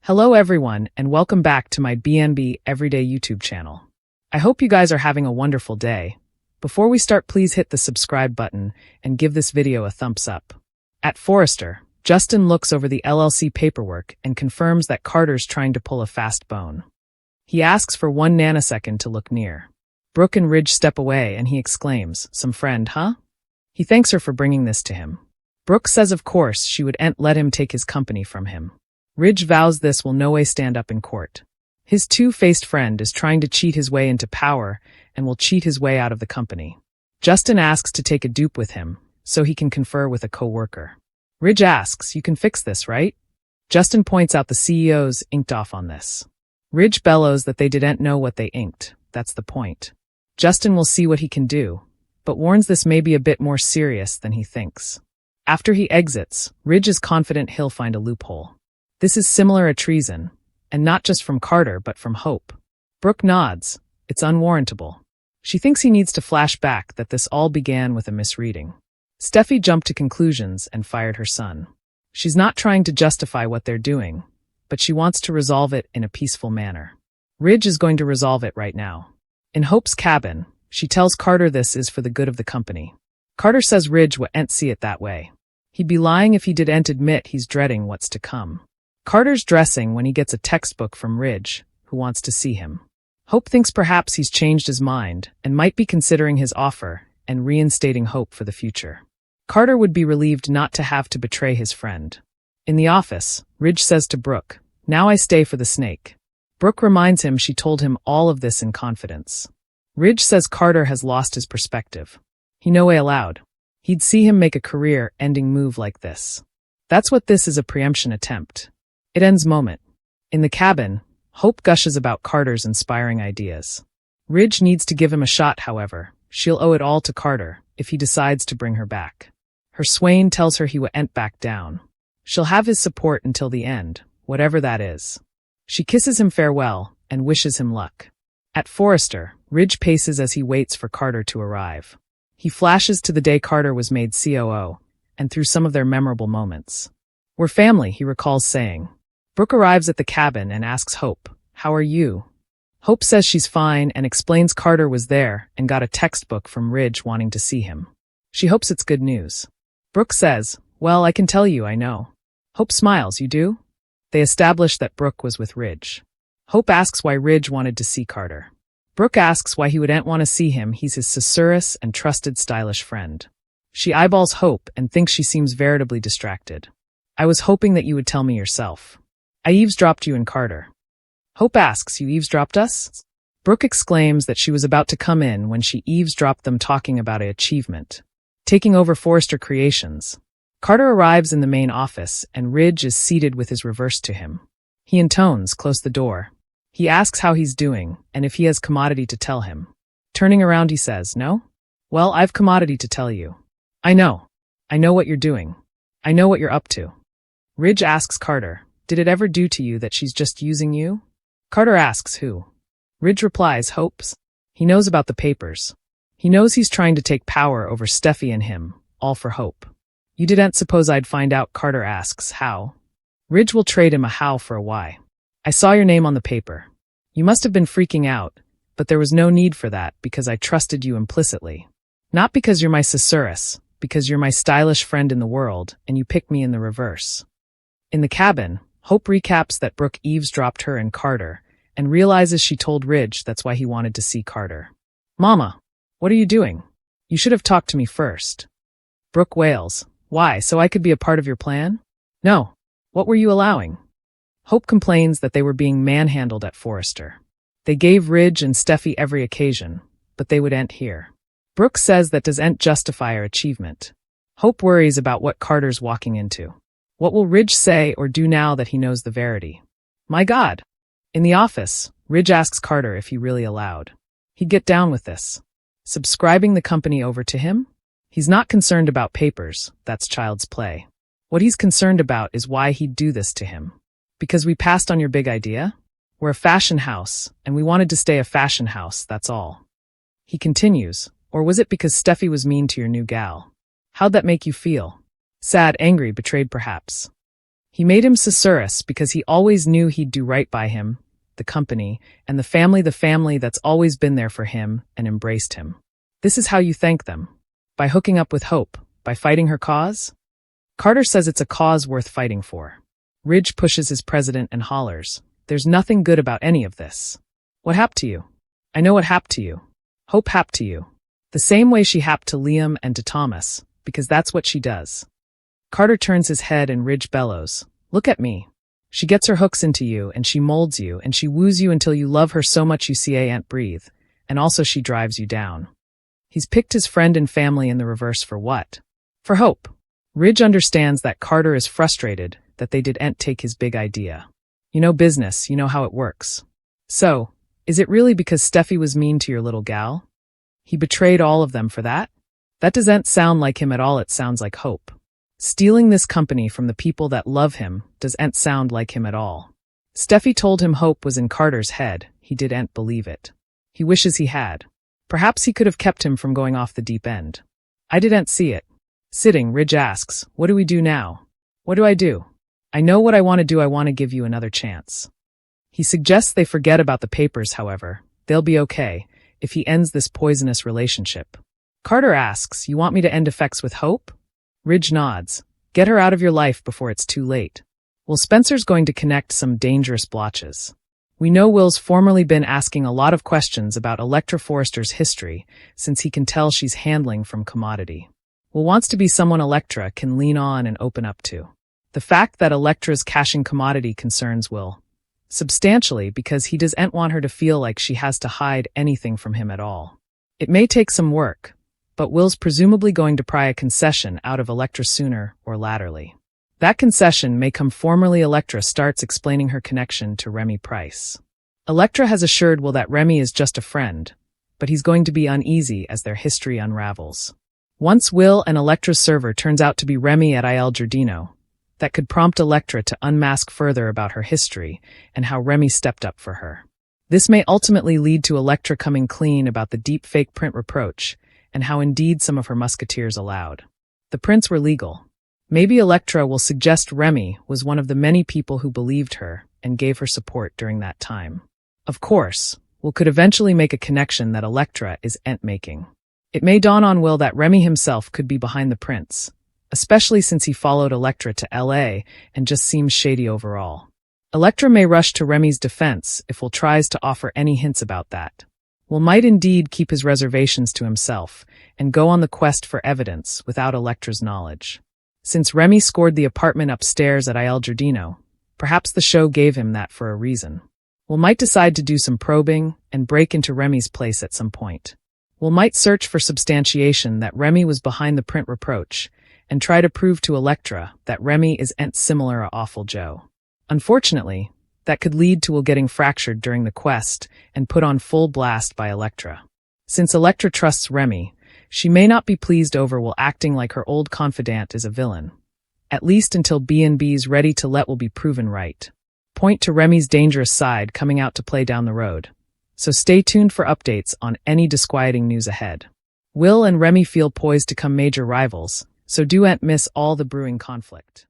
Hello everyone, and welcome back to my BNB Everyday YouTube channel. I hope you guys are having a wonderful day. Before we start, please hit the subscribe button and give this video a thumbs up. At Forrester, Justin looks over the LLC paperwork and confirms that Carter's trying to pull a fast bone. He asks for 1 nanosecond to look near. Brooke and Ridge step away and he exclaims, "Some friend, huh?" He thanks her for bringing this to him. Brooke says of course she would let him take his company from him. Ridge vows this will no way stand up in court. His two-faced friend is trying to cheat his way into power and will cheat his way out of the company. Justin asks to take a dupe with him, so he can confer with a co-worker. Ridge asks, "You can fix this, right?" Justin points out the CEOs inked off on this. Ridge bellows that they didn't know what they inked, that's the point. Justin will see what he can do, but warns this may be a bit more serious than he thinks. After he exits, Ridge is confident he'll find a loophole. This is similar to treason, and not just from Carter but from Hope. Brooke nods. It's unwarrantable. She thinks he needs to flash back that this all began with a misreading. Steffi jumped to conclusions and fired her son. She's not trying to justify what they're doing, but she wants to resolve it in a peaceful manner. Ridge is going to resolve it right now. In Hope's cabin, she tells Carter this is for the good of the company. Carter says Ridge wouldn't see it that way. He'd be lying if he didn't admit he's dreading what's to come. Carter's dressing when he gets a textbook from Ridge, who wants to see him. Hope thinks perhaps he's changed his mind and might be considering his offer and reinstating Hope for the future. Carter would be relieved not to have to betray his friend. In the office, Ridge says to Brooke, "Now I stay for the snake." Brooke reminds him she told him all of this in confidence. Ridge says Carter has lost his perspective. He no way allowed. He'd see him make a career-ending move like this. That's what this is, a preemption attempt. It ends moment. In the cabin, Hope gushes about Carter's inspiring ideas. Ridge needs to give him a shot, however. She'll owe it all to Carter if he decides to bring her back. Her swain tells her he won't back down. She'll have his support until the end, whatever that is. She kisses him farewell and wishes him luck. At Forrester, Ridge paces as he waits for Carter to arrive. He flashes to the day Carter was made COO and through some of their memorable moments. "We're family," he recalls saying. Brooke arrives at the cabin and asks Hope, "How are you?" Hope says she's fine and explains Carter was there and got a textbook from Ridge wanting to see him. She hopes it's good news. Brooke says, "Well, I can tell you, I know." Hope smiles, "You do?" They establish that Brooke was with Ridge. Hope asks why Ridge wanted to see Carter. Brooke asks why he wouldn't want to see him. He's his susurrus and trusted stylish friend. She eyeballs Hope and thinks she seems veritably distracted. "I was hoping that you would tell me yourself. I eavesdropped you and Carter." Hope asks, "You eavesdropped us?" Brooke exclaims that she was about to come in when she eavesdropped them talking about an achievement. Taking over Forrester Creations. Carter arrives in the main office and Ridge is seated with his reverse to him. He intones, "Close the door." He asks how he's doing and if he has commodity to tell him. Turning around he says, "No? Well, I've commodity to tell you. I know. I know what you're doing. I know what you're up to." Ridge asks Carter, "Did it ever do to you that she's just using you?" Carter asks who. Ridge replies, "Hope's." He knows about the papers. He knows he's trying to take power over Steffi and him, all for Hope. "You didn't suppose I'd find out?" Carter asks, "How?" Ridge will trade him a how for a why. "I saw your name on the paper. You must have been freaking out, but there was no need for that because I trusted you implicitly. Not because you're my susurrus, because you're my stylish friend in the world and you picked me in the reverse." In the cabin, Hope recaps that Brooke eavesdropped her and Carter and realizes she told Ridge that's why he wanted to see Carter. "Mama, what are you doing? You should have talked to me first." Brooke wails, "Why, so I could be a part of your plan?" "No. What were you allowing?" Hope complains that they were being manhandled at Forrester. They gave Ridge and Steffi every occasion, but they wouldn't hear. Brooke says that doesn't justify her achievement. Hope worries about what Carter's walking into. What will Ridge say or do now that he knows the verity? My God! In the office, Ridge asks Carter if he really allowed. He'd get down with this. Subscribing the company over to him? He's not concerned about papers, that's child's play. What he's concerned about is why he'd do this to him. Because we passed on your big idea? We're a fashion house, and we wanted to stay a fashion house, that's all. He continues, or was it because Steffi was mean to your new gal? How'd that make you feel? Sad, angry, betrayed perhaps. He made him susurrus because he always knew he'd do right by him, the company, and the family that's always been there for him and embraced him. This is how you thank them. By hooking up with Hope, by fighting her cause? Carter says it's a cause worth fighting for. Ridge pushes his president and hollers, "There's nothing good about any of this." What happened to you? I know what happened to you. Hope happened to you. The same way she happened to Liam and to Thomas, because that's what she does. Carter turns his head and Ridge bellows, "Look at me." She gets her hooks into you, and she molds you, and she woos you until you love her so much you can't breathe, and also she drives you down. He's picked his friend and family in the reverse for what? For Hope. Ridge understands that Carter is frustrated that they didn't take his big idea. You know business, you know how it works. So, is it really because Steffi was mean to your little gal? He betrayed all of them for that? That doesn't sound like him at all, it sounds like Hope. Stealing this company from the people that love him doesn't sound like him at all. Steffi told him Hope was in Carter's head, he didn't believe it. He wishes he had. Perhaps he could have kept him from going off the deep end. I didn't see it. Sitting, Ridge asks, "What do we do now?" "What do I do? I know what I want to do, I want to give you another chance." He suggests they forget about the papers, however. They'll be okay if he ends this poisonous relationship. Carter asks, "You want me to end effects with Hope?" Ridge nods. "Get her out of your life before it's too late." Well, Spencer's going to connect some dangerous blotches. We know Will's formerly been asking a lot of questions about Electra Forrester's history, since he can tell she's handling from commodity. Will wants to be someone Electra can lean on and open up to. The fact that Electra's caching commodity concerns Will substantially because he doesn't want her to feel like she has to hide anything from him at all. It may take some work, but Will's presumably going to pry a concession out of Electra sooner or laterly. That concession may come formerly Electra starts explaining her connection to Remy Price. Electra has assured Will that Remy is just a friend, but he's going to be uneasy as their history unravels. Once Will and Electra's server turns out to be Remy at Il Giardino, that could prompt Electra to unmask further about her history and how Remy stepped up for her. This may ultimately lead to Electra coming clean about the deep fake print reproach and how indeed some of her musketeers allowed. The prints were legal. Maybe Electra will suggest Remy was one of the many people who believed her and gave her support during that time. Of course, Will could eventually make a connection that Electra isn't making. It may dawn on Will that Remy himself could be behind the prints, especially since he followed Electra to LA and just seems shady overall. Electra may rush to Remy's defense if Will tries to offer any hints about that. Will might indeed keep his reservations to himself and go on the quest for evidence without Electra's knowledge. Since Remy scored the apartment upstairs at Il Giardino, perhaps the show gave him that for a reason. Will might decide to do some probing and break into Remy's place at some point. Will might search for substantiation that Remy was behind the print reproach and try to prove to Electra that Remy isn't similar to Awful Joe. Unfortunately, that could lead to Will getting fractured during the quest and put on full blast by Electra. Since Electra trusts Remy, she may not be pleased over Will acting like her old confidant is a villain. At least until B&B's ready to let Will be proven right. Point to Remy's dangerous side coming out to play down the road. So stay tuned for updates on any disquieting news ahead. Will and Remy feel poised to become major rivals, so don't miss all the brewing conflict.